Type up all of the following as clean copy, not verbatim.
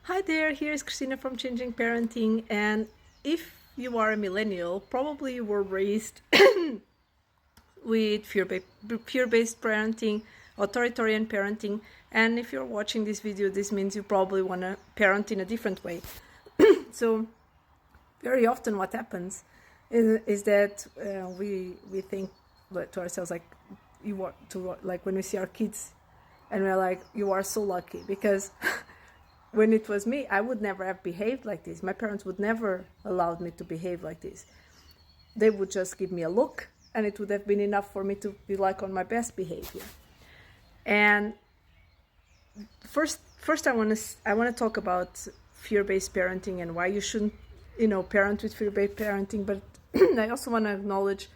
Hi there, here's Christina from Changing Parenting. And if you are a millennial, probably you were raised with fear-based parenting, authoritarian parenting. And if you're watching this video, this means you probably want to parent in a different way. So very often what happens is that we think to ourselves like when we see our kids and we're like, you are so lucky because when it was me, I would never have behaved like this. My parents would never allowed me to behave like this. They would just give me a look and it would have been enough for me to be like on my best behavior. And first I want to talk about fear-based parenting and why you shouldn't, parent with fear-based parenting. But I also want to acknowledge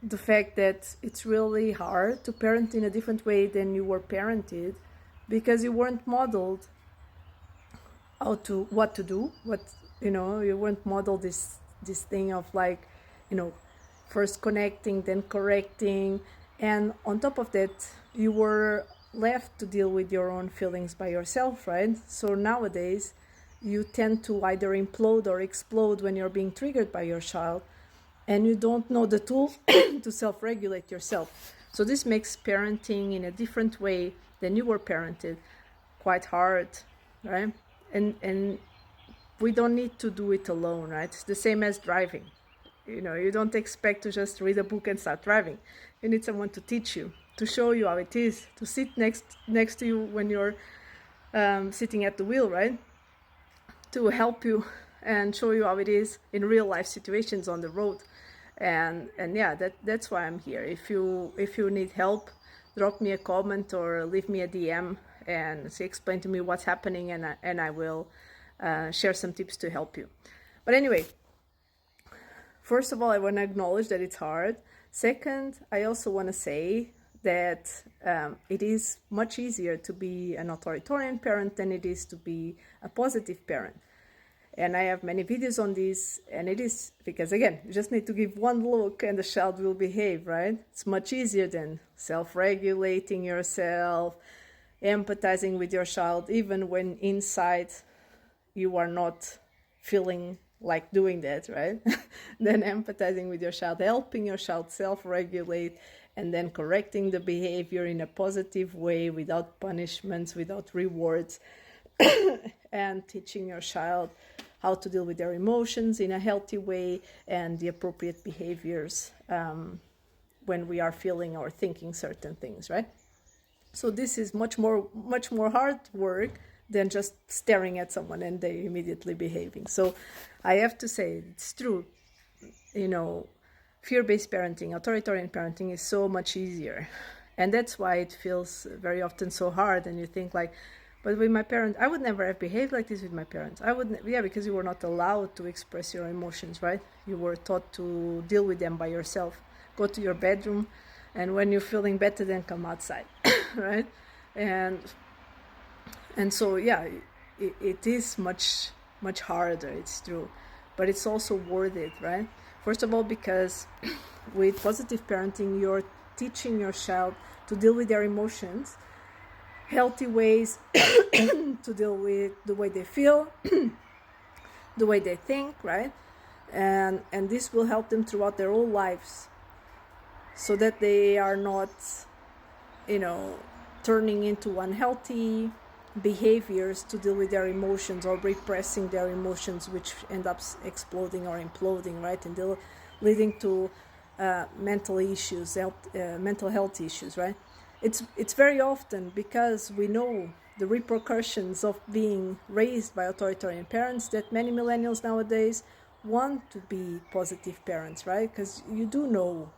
the fact that it's really hard to parent in a different way than you were parented because you weren't modeled what to do, you weren't modeled this thing of like, first connecting, then correcting, and on top of that, you were left to deal with your own feelings by yourself, right? So nowadays, you tend to either implode or explode when you're being triggered by your child, and you don't know the tools to self-regulate yourself. So this makes parenting in a different way than you were parented quite hard, right? And we don't need to do it alone, right? It's the same as driving. You don't expect to just read a book and start driving. You need someone to teach you, to show you how it is, to sit next to you when you're sitting at the wheel, right? To help you and show you how it is in real life situations on the road. And yeah, that's why I'm here. If you need help, drop me a comment or leave me a DM and explain to me what's happening, and I will share some tips to help you. But anyway, first of all, I want to acknowledge that it's hard. Second, I also want to say that it is much easier to be an authoritarian parent than it is to be a positive parent. And I have many videos on this, and it is because, again, you just need to give one look and the child will behave, right? It's much easier than self-regulating yourself, empathizing with your child, even when inside you are not feeling like doing that, right? Then empathizing with your child, helping your child self-regulate, and then correcting the behavior in a positive way without punishments, without rewards, and teaching your child how to deal with their emotions in a healthy way and the appropriate behaviors when we are feeling or thinking certain things, right? So this is much more hard work than just staring at someone and they immediately behaving. So I have to say it's true, fear-based parenting, authoritarian parenting is so much easier. And that's why it feels very often so hard. And you think like, but with my parents, I would never have behaved like this with my parents. Because you were not allowed to express your emotions, right? You were taught to deal with them by yourself. Go to your bedroom, and when you're feeling better, then come outside, right? And so, yeah, it is much harder, it's true. But it's also worth it, right? First of all, because with positive parenting, you're teaching your child to deal with their emotions, healthy ways to deal with the way they feel, the way they think, right? And this will help them throughout their whole lives so that they are not, turning into unhealthy behaviors to deal with their emotions or repressing their emotions, which end up exploding or imploding, right? And leading to mental health issues, right? It's very often because we know the repercussions of being raised by authoritarian parents that many millennials nowadays want to be positive parents, right? Because you do know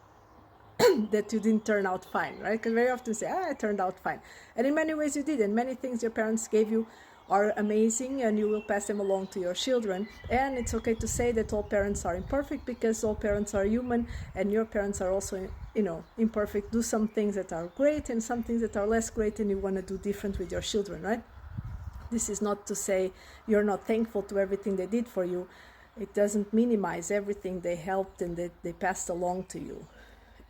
that you didn't turn out fine, right? Because very often say, I turned out fine. And in many ways you did, and many things your parents gave you are amazing, and you will pass them along to your children. And it's okay to say that all parents are imperfect, because all parents are human, and your parents are also, imperfect. Do some things that are great and some things that are less great, and you want to do different with your children, right? This is not to say you're not thankful to everything they did for you. It doesn't minimize everything they helped and that they passed along to you.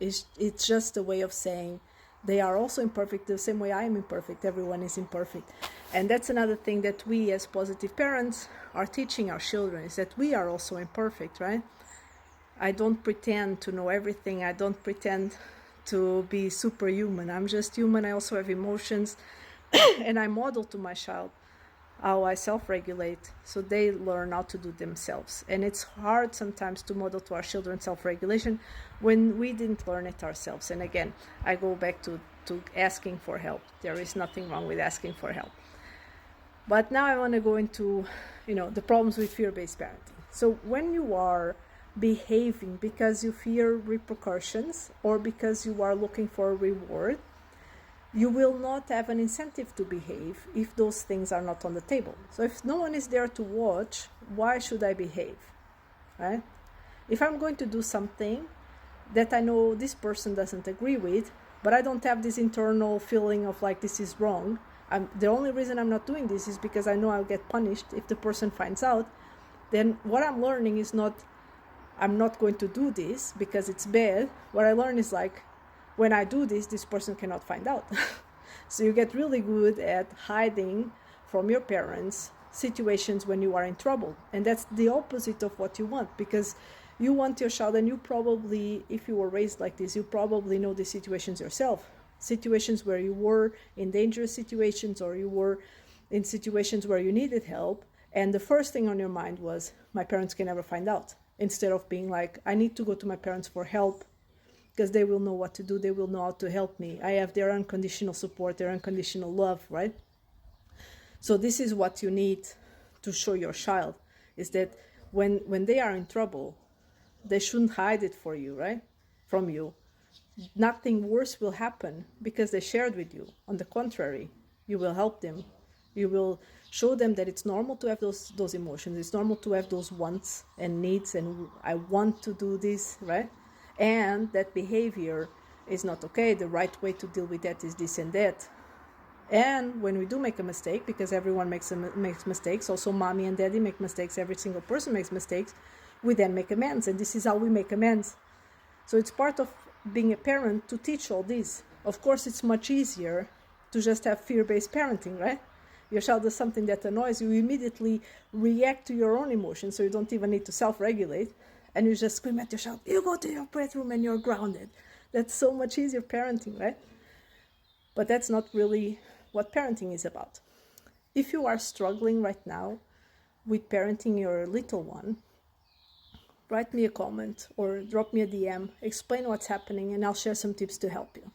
It's just a way of saying They are also imperfect the same way I am imperfect. Everyone is imperfect. And that's another thing that we as positive parents are teaching our children, is that we are also imperfect, right? I don't pretend to know everything. I don't pretend to be superhuman. I'm just human. I also have emotions. And I model to my child how I self-regulate, so they learn how to do themselves. And it's hard sometimes to model to our children self-regulation when we didn't learn it ourselves. And again, I go back to asking for help. There is nothing wrong with asking for help. But now I want to go into, the problems with fear-based parenting. So when you are behaving because you fear repercussions or because you are looking for a reward, you will not have an incentive to behave if those things are not on the table. So if no one is there to watch, why should I behave, right? If I'm going to do something that I know this person doesn't agree with, but I don't have this internal feeling of like this is wrong, the only reason I'm not doing this is because I know I'll get punished if the person finds out, then what I'm learning is not, I'm not going to do this because it's bad. What I learn is like, when I do this, this person cannot find out. So you get really good at hiding from your parents situations when you are in trouble. And that's the opposite of what you want, because you want your child, and you probably, if you were raised like this, you probably know the situations yourself. Situations where you were in dangerous situations, or you were in situations where you needed help. And the first thing on your mind was, my parents can never find out. Instead of being like, I need to go to my parents for help, because they will know what to do, they will know how to help me. I have their unconditional support, their unconditional love, right? So this is what you need to show your child, is that when they are in trouble, they shouldn't hide it for you, right? From you. Nothing worse will happen because they shared with you. On the contrary, you will help them. You will show them that it's normal to have those emotions. It's normal to have those wants and needs, and I want to do this, right? And that behavior is not okay. The right way to deal with that is this and that. And when we do make a mistake, because everyone makes mistakes, also mommy and daddy make mistakes, every single person makes mistakes, we then make amends. And this is how we make amends. So it's part of being a parent to teach all this. Of course, it's much easier to just have fear-based parenting, right? Your child does something that annoys you, you immediately react to your own emotions, so you don't even need to self-regulate. And you just scream at your child, you go to your bedroom and you're grounded. That's so much easier parenting, right? But that's not really what parenting is about. If you are struggling right now with parenting your little one, write me a comment or drop me a DM, explain what's happening, and I'll share some tips to help you.